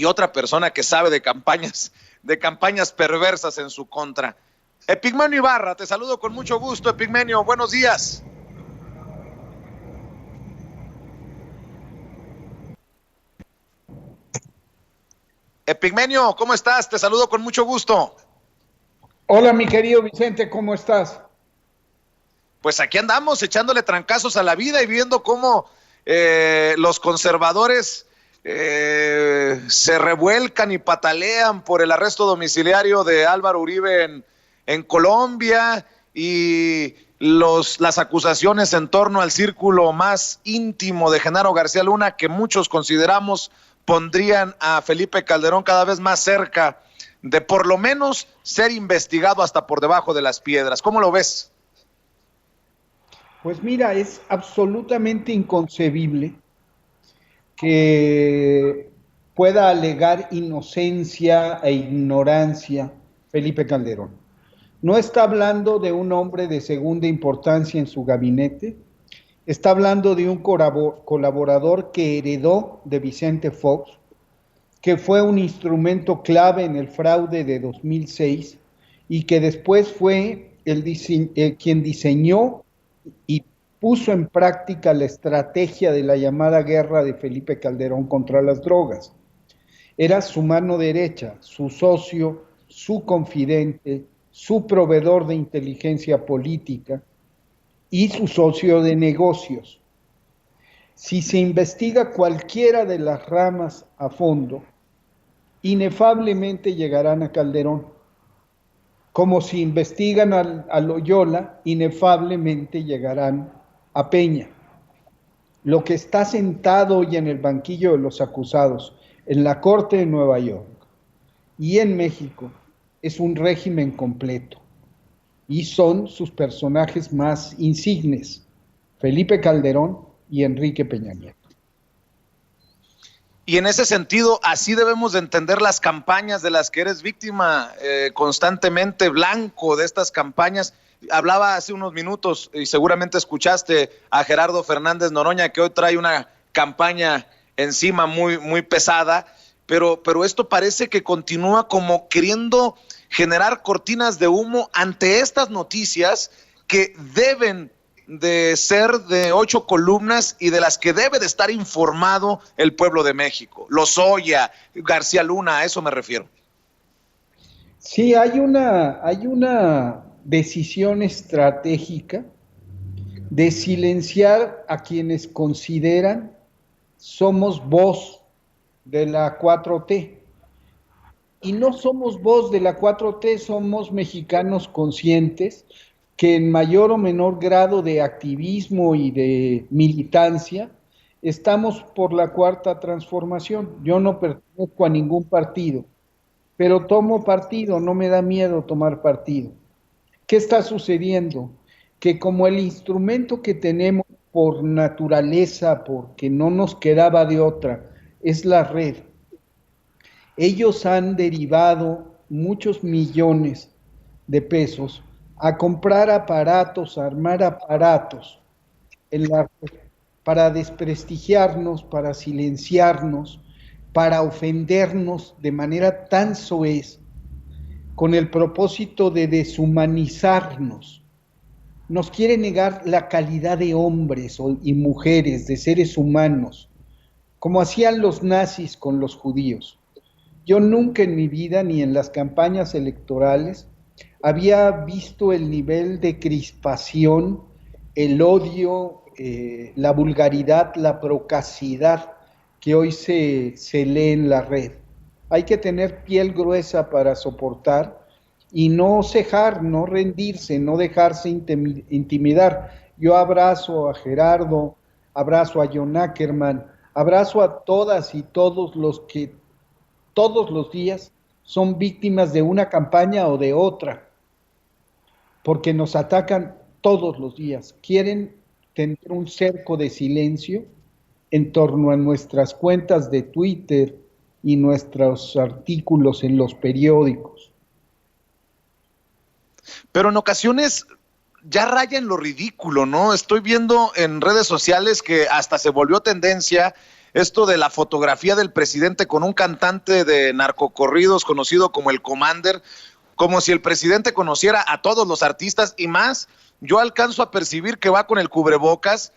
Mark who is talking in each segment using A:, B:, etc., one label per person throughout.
A: y otra persona que sabe de campañas perversas en su contra. Epigmenio Ibarra, te saludo con mucho gusto. Epigmenio, buenos días. Epigmenio, ¿cómo estás? Te saludo con mucho gusto.
B: Hola, mi querido Vicente, ¿cómo estás?
A: Pues aquí andamos echándole trancazos a la vida y viendo cómo los conservadores se revuelcan y patalean por el arresto domiciliario de Álvaro Uribe en Colombia y las acusaciones en torno al círculo más íntimo de Genaro García Luna, que muchos consideramos pondrían a Felipe Calderón cada vez más cerca de por lo menos ser investigado hasta por debajo de las piedras. ¿Cómo lo ves?
B: Pues mira, es absolutamente inconcebible que pueda alegar inocencia e ignorancia Felipe Calderón. No está hablando de un hombre de segunda importancia en su gabinete, está hablando de un colaborador que heredó de Vicente Fox, que fue un instrumento clave en el fraude de 2006 y que después fue quien diseñó y puso en práctica la estrategia de la llamada guerra de Felipe Calderón contra las drogas. Era su mano derecha, su socio, su confidente, su proveedor de inteligencia política y su socio de negocios. Si se investiga cualquiera de las ramas a fondo, inefablemente llegarán a Calderón. Como si investigan a Loyola, inefablemente llegarán a Peña. Lo que está sentado hoy en el banquillo de los acusados en la Corte de Nueva York y en México es un régimen completo y son sus personajes más insignes, Felipe Calderón y Enrique Peña Nieto.
A: Y en ese sentido, así debemos de entender las campañas de las que eres víctima, constantemente blanco de estas campañas. Hablaba hace unos minutos y seguramente escuchaste a Gerardo Fernández Noroña, que hoy trae una campaña encima muy, muy pesada, pero esto parece que continúa como queriendo generar cortinas de humo ante estas noticias que deben de ser de 8 columnas y de las que debe de estar informado el pueblo de México. Lozoya, García Luna, a eso me refiero.
B: Sí, hay una decisión estratégica de silenciar a quienes consideran somos voz de la 4T. Y no somos voz de la 4T, somos mexicanos conscientes que en mayor o menor grado de activismo y de militancia estamos por la cuarta transformación. Yo no pertenezco a ningún partido, pero tomo partido, no me da miedo tomar partido. ¿Qué está sucediendo? Que como el instrumento que tenemos por naturaleza, porque no nos quedaba de otra, es la red, ellos han derivado muchos millones de pesos a comprar aparatos, a armar aparatos para desprestigiarnos, para silenciarnos, para ofendernos de manera tan soez, con el propósito de deshumanizarnos. Nos quiere negar la calidad de hombres y mujeres, de seres humanos, como hacían los nazis con los judíos. Yo nunca en mi vida, ni en las campañas electorales, había visto el nivel de crispación, el odio, la vulgaridad, la procacidad que hoy se lee en la red. Hay que tener piel gruesa para soportar y no cejar, no rendirse, no dejarse intimidar. Yo abrazo a Gerardo, abrazo a John Ackerman, abrazo a todas y todos los que todos los días son víctimas de una campaña o de otra, porque nos atacan todos los días. Quieren tener un cerco de silencio en torno a nuestras cuentas de Twitter y nuestros artículos en los periódicos.
A: Pero en ocasiones ya raya en lo ridículo, ¿no? Estoy viendo en redes sociales que hasta se volvió tendencia esto de la fotografía del presidente con un cantante de narcocorridos conocido como el Commander, como si el presidente conociera a todos los artistas y más. Yo alcanzo a percibir que va con el cubrebocas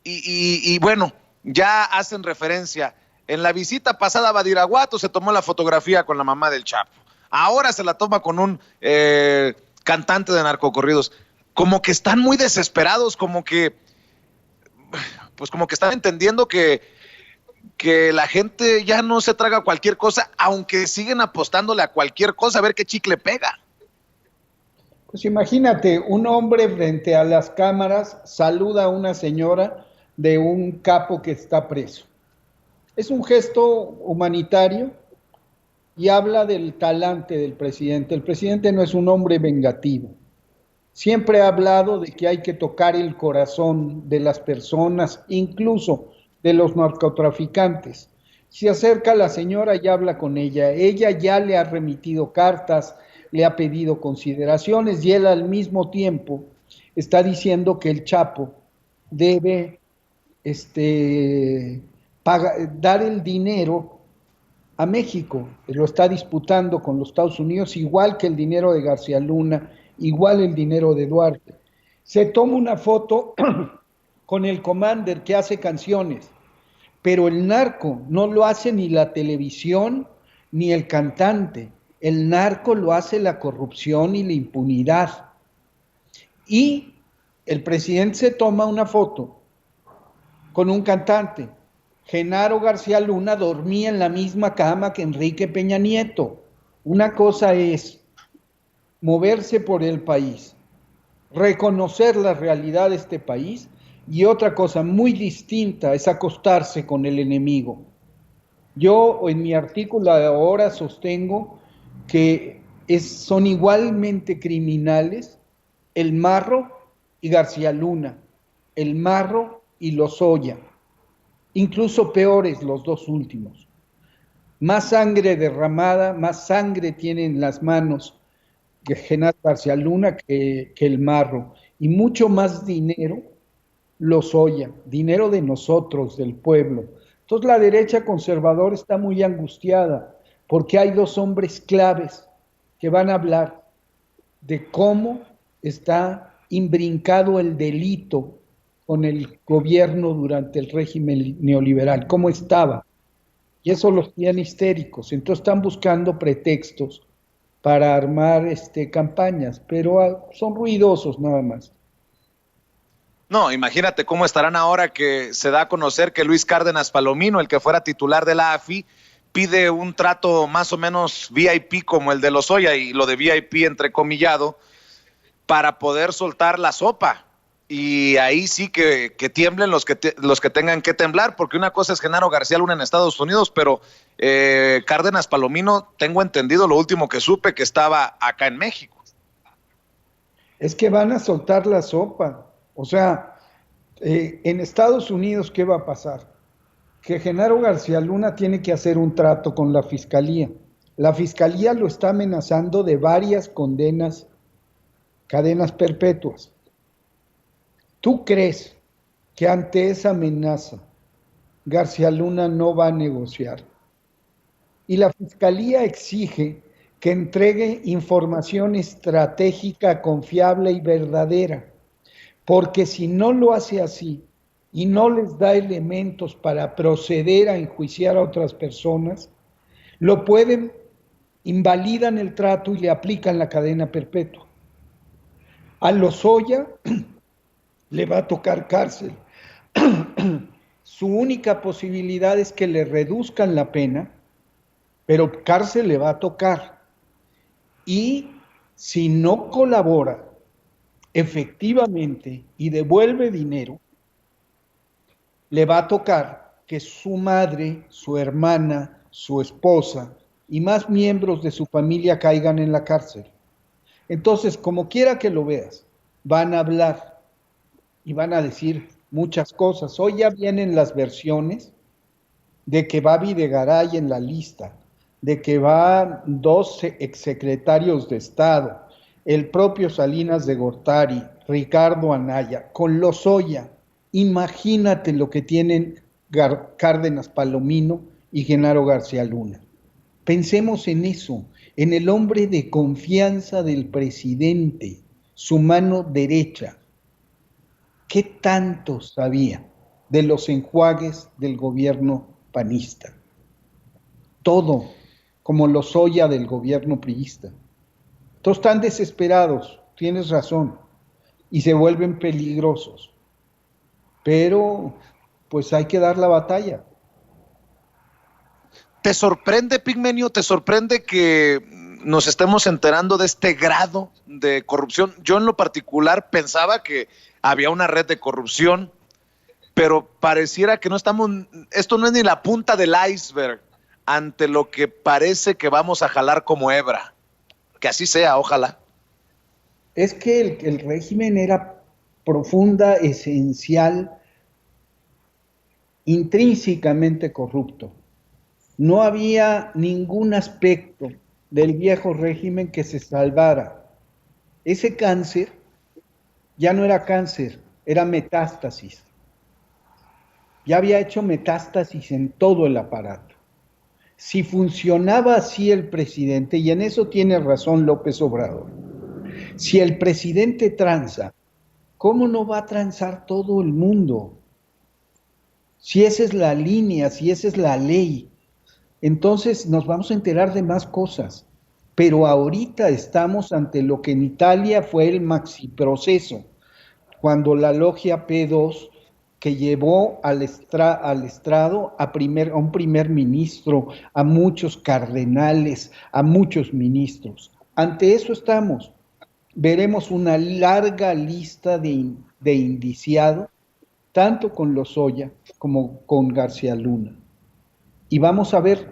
A: y bueno, ya hacen referencia. En la visita pasada a Badiraguato se tomó la fotografía con la mamá del Chapo. Ahora se la toma con un cantante de narcocorridos. Como que están muy desesperados, como que están entendiendo que la gente ya no se traga cualquier cosa, aunque siguen apostándole a cualquier cosa, a ver qué chicle pega.
B: Pues imagínate, un hombre frente a las cámaras saluda a una señora de un capo que está preso. Es un gesto humanitario y habla del talante del presidente. El presidente no es un hombre vengativo. Siempre ha hablado de que hay que tocar el corazón de las personas, incluso de los narcotraficantes. Se acerca a la señora y habla con ella. Ella ya le ha remitido cartas, le ha pedido consideraciones y él al mismo tiempo está diciendo que el Chapo debe dar el dinero a México. Lo está disputando con los Estados Unidos, igual que el dinero de García Luna, igual el dinero de Duarte. Se toma una foto con el Commander que hace canciones, pero el narco no lo hace ni la televisión ni el cantante. El narco lo hace la corrupción y la impunidad. Y el presidente se toma una foto con un cantante. Genaro García Luna dormía en la misma cama que Enrique Peña Nieto. Una cosa es moverse por el país, reconocer la realidad de este país, y otra cosa muy distinta es acostarse con el enemigo. Yo en mi artículo ahora sostengo que son igualmente criminales el Marro y García Luna, el Marro y Lozoya, incluso peores los dos últimos. Más sangre derramada, más sangre tienen las manos que Genaro García Luna que el Marro, y mucho más dinero Lozoya, dinero de nosotros, del pueblo. Entonces la derecha conservadora está muy angustiada porque hay dos hombres claves que van a hablar de cómo está imbrincado el delito con el gobierno durante el régimen neoliberal, cómo estaba. Y eso los tiene histéricos. Entonces están buscando pretextos para armar campañas, pero son ruidosos nada más.
A: No, imagínate cómo estarán ahora que se da a conocer que Luis Cárdenas Palomino, el que fuera titular de la AFI, pide un trato más o menos VIP como el de Lozoya, y lo de VIP entrecomillado, para poder soltar la sopa. Y ahí sí que tiemblen los que tengan que temblar, porque una cosa es Genaro García Luna en Estados Unidos, pero Cárdenas Palomino, tengo entendido, lo último que supe, que estaba acá en México.
B: Es que van a soltar la sopa. O sea, en Estados Unidos, ¿qué va a pasar? Que Genaro García Luna tiene que hacer un trato con la fiscalía. La fiscalía lo está amenazando de varias condenas, cadenas perpetuas. ¿Tú crees que ante esa amenaza García Luna no va a negociar? Y la fiscalía exige que entregue información estratégica, confiable y verdadera, porque si no lo hace así y no les da elementos para proceder a enjuiciar a otras personas, lo pueden, invalidan el trato y le aplican la cadena perpetua. A Lozoya le va a tocar cárcel. Su única posibilidad es que le reduzcan la pena, pero cárcel le va a tocar. Y si no colabora efectivamente y devuelve dinero, le va a tocar que su madre, su hermana, su esposa y más miembros de su familia caigan en la cárcel. Entonces, como quiera que lo veas, van a hablar y van a decir muchas cosas. Hoy ya vienen las versiones de que va Videgaray en la lista, de que van 12 exsecretarios de Estado, el propio Salinas de Gortari, Ricardo Anaya, con Lozoya. Imagínate lo que tienen Cárdenas Palomino y Genaro García Luna. Pensemos en eso, en el hombre de confianza del presidente, su mano derecha. ¿Qué tanto sabía de los enjuagues del gobierno panista? Todo, como Lozoya del gobierno priista. Todos están desesperados, tienes razón, y se vuelven peligrosos. Pero, pues hay que dar la batalla.
A: ¿Te sorprende, Pigmenio? ¿Te sorprende que nos estemos enterando de este grado de corrupción? Yo en lo particular pensaba que había una red de corrupción, pero pareciera que no estamos, esto no es ni la punta del iceberg ante lo que parece que vamos a jalar como hebra. Que así sea, ojalá.
B: Es que el régimen era profunda, esencial, intrínsecamente corrupto. No había ningún aspecto del viejo régimen que se salvara. Ese cáncer ya no era cáncer, era metástasis. Ya había hecho metástasis en todo el aparato. Si funcionaba así el presidente, y en eso tiene razón López Obrador, si el presidente tranza, ¿cómo no va a transar todo el mundo? Si esa es la línea, si esa es la ley, entonces nos vamos a enterar de más cosas. Pero ahorita estamos ante lo que en Italia fue el maxiproceso, cuando la logia P2, que llevó al estrado a un primer ministro, a muchos cardenales, a muchos ministros. Ante eso estamos. Veremos una larga lista de indiciados, tanto con Lozoya como con García Luna. Y vamos a ver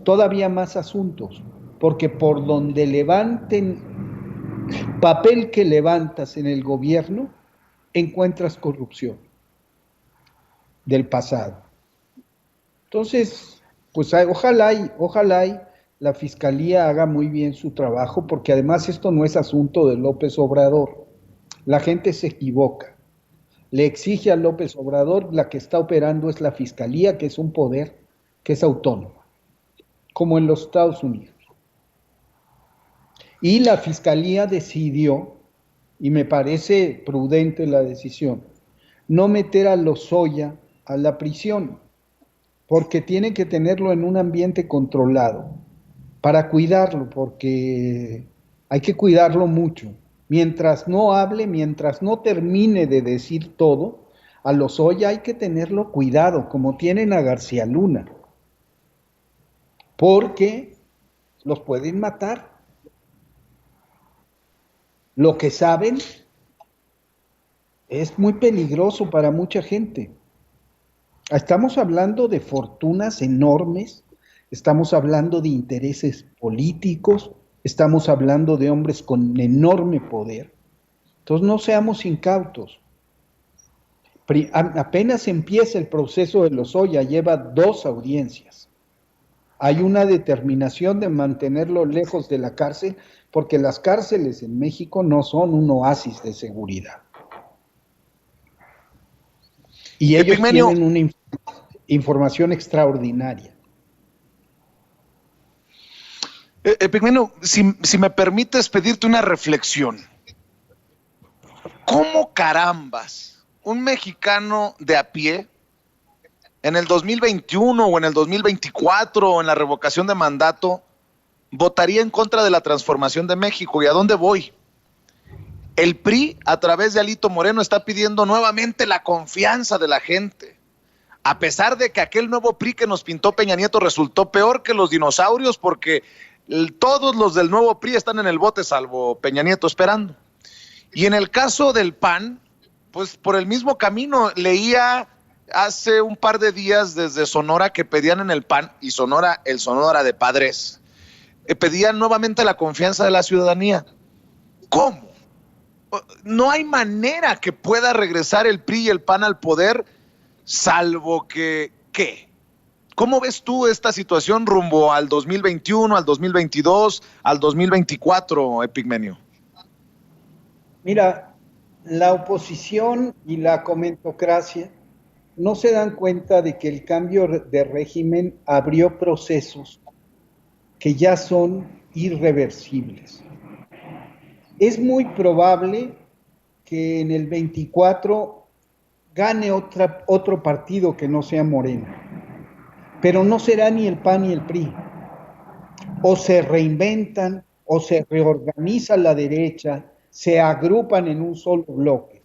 B: todavía más asuntos, porque por donde levanten, papel que levantas en el gobierno, encuentras corrupción del pasado. Entonces, pues ojalá la Fiscalía haga muy bien su trabajo, porque además esto no es asunto de López Obrador. La gente se equivoca. Le exige a López Obrador, la que está operando es la Fiscalía, que es un poder que es autónomo, como en los Estados Unidos. Y la Fiscalía decidió, y me parece prudente la decisión, no meter a Lozoya a la prisión, porque tiene que tenerlo en un ambiente controlado, para cuidarlo, porque hay que cuidarlo mucho. Mientras no hable, mientras no termine de decir todo, a Lozoya hay que tenerlo cuidado, como tienen a García Luna, porque los pueden matar. Lo que saben es muy peligroso para mucha gente. Estamos hablando de fortunas enormes, estamos hablando de intereses políticos, estamos hablando de hombres con enorme poder. Entonces no seamos incautos. Apenas empieza el proceso de Lozoya, lleva 2 audiencias. Hay una determinación de mantenerlo lejos de la cárcel, porque las cárceles en México no son un oasis de seguridad. Y ellos
A: Epigmenio,
B: tienen una información extraordinaria.
A: Epigmenio, si me permites pedirte una reflexión. ¿Cómo carambas un mexicano de a pie en el 2021 o en el 2024 o en la revocación de mandato votaría en contra de la transformación de México? ¿Y a dónde voy? El PRI, a través de Alito Moreno, está pidiendo nuevamente la confianza de la gente. A pesar de que aquel nuevo PRI que nos pintó Peña Nieto resultó peor que los dinosaurios, porque todos los del nuevo PRI están en el bote, salvo Peña Nieto esperando. Y en el caso del PAN, pues por el mismo camino, leía hace un par de días desde Sonora que pedían en el PAN, y Sonora, el Sonora de Padres, pedían nuevamente la confianza de la ciudadanía. ¿Cómo? No hay manera que pueda regresar el PRI y el PAN al poder, salvo que, ¿qué? ¿Cómo ves tú esta situación rumbo al 2021, al 2022, al 2024, Epigmenio?
B: Mira, la oposición y la comentocracia no se dan cuenta de que el cambio de régimen abrió procesos que ya son irreversibles. Es muy probable que en el 24 gane otro partido que no sea Morena, pero no será ni el PAN ni el PRI. O se reinventan, o se reorganiza la derecha, se agrupan en un solo bloque,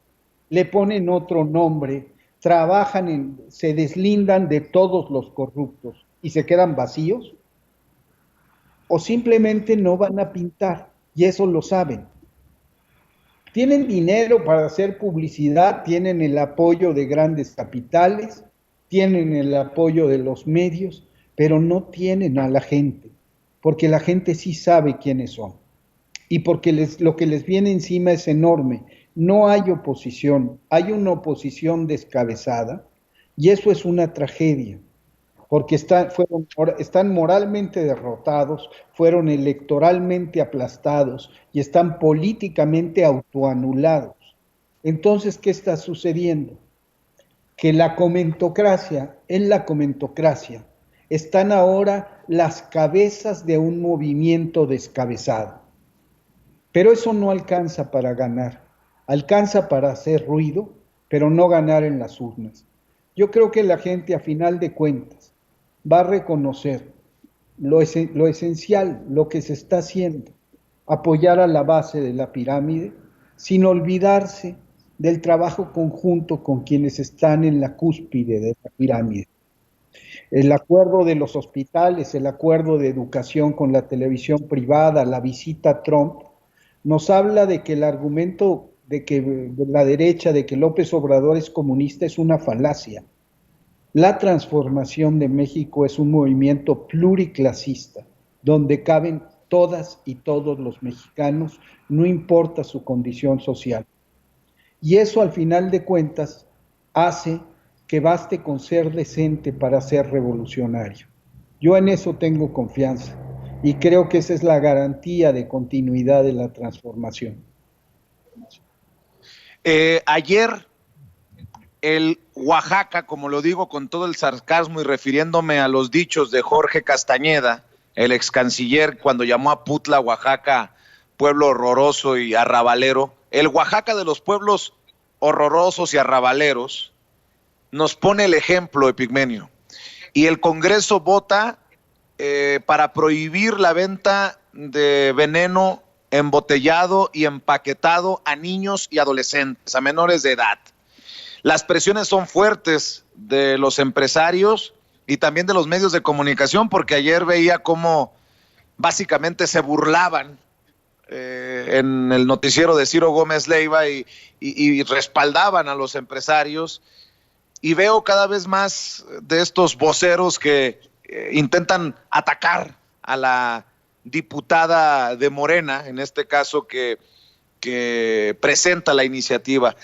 B: le ponen otro nombre, se deslindan de todos los corruptos y se quedan vacíos, o simplemente no van a pintar, y eso lo saben. Tienen dinero para hacer publicidad, tienen el apoyo de grandes capitales, tienen el apoyo de los medios, pero no tienen a la gente, porque la gente sí sabe quiénes son y porque lo que les viene encima es enorme. No hay oposición, hay una oposición descabezada y eso es una tragedia, porque están moralmente derrotados, fueron electoralmente aplastados y están políticamente autoanulados. Entonces, ¿qué está sucediendo? Que en la comentocracia, están ahora las cabezas de un movimiento descabezado. Pero eso no alcanza para ganar, alcanza para hacer ruido, pero no ganar en las urnas. Yo creo que la gente, a final de cuentas, va a reconocer lo esencial, lo que se está haciendo, apoyar a la base de la pirámide, sin olvidarse del trabajo conjunto con quienes están en la cúspide de la pirámide. El acuerdo de los hospitales, el acuerdo de educación con la televisión privada, la visita a Trump, nos habla de que el argumento de la derecha, de que López Obrador es comunista, es una falacia. La transformación de México es un movimiento pluriclasista, donde caben todas y todos los mexicanos, no importa su condición social. Y eso, al final de cuentas, hace que baste con ser decente para ser revolucionario. Yo en eso tengo confianza y creo que esa es la garantía de continuidad de la transformación.
A: Ayer el Oaxaca, como lo digo con todo el sarcasmo y refiriéndome a los dichos de Jorge Castañeda, el ex canciller, cuando llamó a Putla, Oaxaca, pueblo horroroso y arrabalero, el Oaxaca de los pueblos horrorosos y arrabaleros, nos pone el ejemplo, Epigmenio. Y el Congreso vota para prohibir la venta de veneno embotellado y empaquetado a niños y adolescentes, a menores de edad. Las presiones son fuertes de los empresarios y también de los medios de comunicación, porque ayer veía cómo básicamente se burlaban en el noticiero de Ciro Gómez Leiva y respaldaban a los empresarios. Y veo cada vez más de estos voceros que intentan atacar a la diputada de Morena, en este caso que presenta la iniciativa.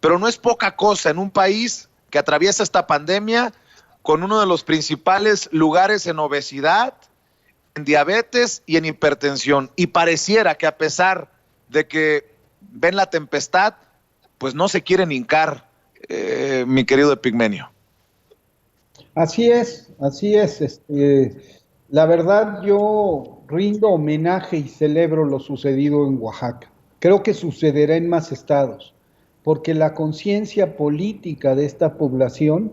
A: Pero no es poca cosa en un país que atraviesa esta pandemia con uno de los principales lugares en obesidad, en diabetes y en hipertensión. Y pareciera que a pesar de que ven la tempestad, pues no se quieren hincar, mi querido Epigmenio.
B: Así es, así es. La verdad, yo rindo homenaje y celebro lo sucedido en Oaxaca. Creo que sucederá en más estados, porque la conciencia política de esta población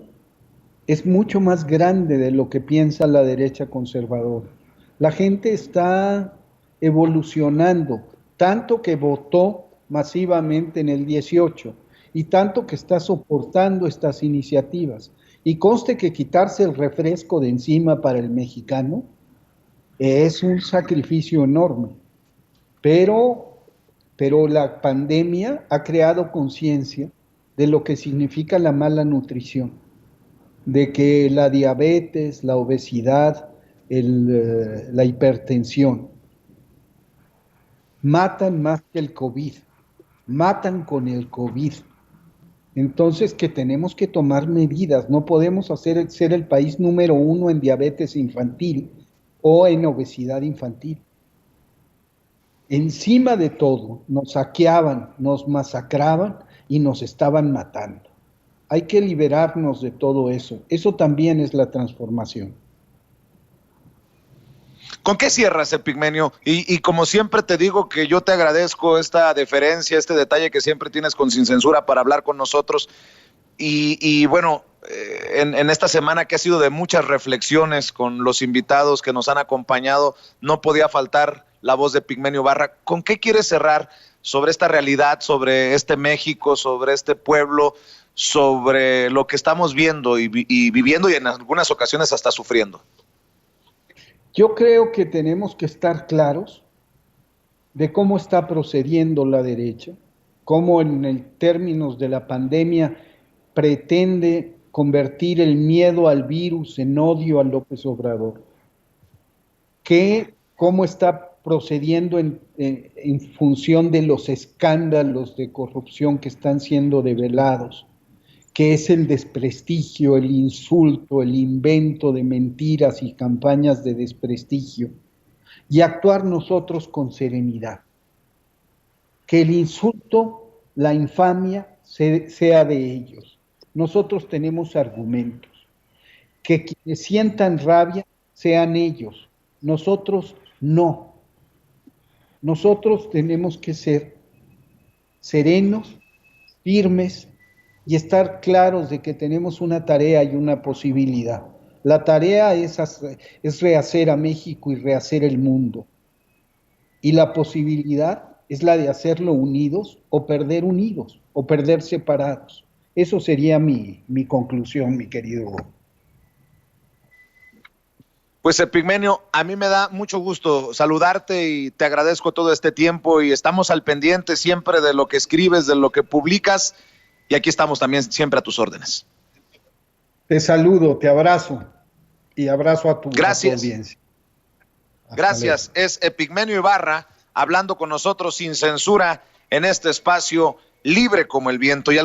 B: es mucho más grande de lo que piensa la derecha conservadora. La gente está evolucionando, tanto que votó masivamente en el 18 y tanto que está soportando estas iniciativas. Y conste que quitarse el refresco de encima para el mexicano es un sacrificio enorme, pero la pandemia ha creado conciencia de lo que significa la mala nutrición, de que la diabetes, la obesidad, la hipertensión matan más que el COVID, matan con el COVID. Entonces, que tenemos que tomar medidas, no podemos ser el país número 1 en diabetes infantil o en obesidad infantil. Encima de todo, nos saqueaban, nos masacraban y nos estaban matando. Hay que liberarnos de todo eso. Eso también es la transformación.
A: ¿Con qué cierras, Epigmenio? Y como siempre te digo que yo te agradezco esta deferencia, este detalle que siempre tienes con Sin Censura para hablar con nosotros. Y bueno, en esta semana que ha sido de muchas reflexiones con los invitados que nos han acompañado, no podía faltar la voz de Epigmenio Ibarra. ¿Con qué quieres cerrar sobre esta realidad, sobre este México, sobre este pueblo, sobre lo que estamos viendo y viviendo y en algunas ocasiones hasta sufriendo?
B: Yo creo que tenemos que estar claros de cómo está procediendo la derecha, cómo en términos de la pandemia pretende convertir el miedo al virus en odio a López Obrador, cómo está procediendo en función de los escándalos de corrupción que están siendo develados, que es el desprestigio, el insulto, el invento de mentiras y campañas de desprestigio, y actuar nosotros con serenidad. Que el insulto, la infamia, sea de ellos. Nosotros tenemos argumentos. Que quienes sientan rabia sean ellos, nosotros no. Nosotros tenemos que ser serenos, firmes, y estar claros de que tenemos una tarea y una posibilidad. La tarea es rehacer a México y rehacer el mundo. Y la posibilidad es la de hacerlo unidos o perder separados. Eso sería mi conclusión, mi querido.
A: Pues Epigmenio, a mí me da mucho gusto saludarte y te agradezco todo este tiempo y estamos al pendiente siempre de lo que escribes, de lo que publicas. Y aquí estamos también siempre a tus órdenes.
B: Te saludo, te abrazo y abrazo a tu audiencia.
A: Gracias. Es Epigmenio Ibarra hablando con nosotros sin censura en este espacio libre como el viento. Y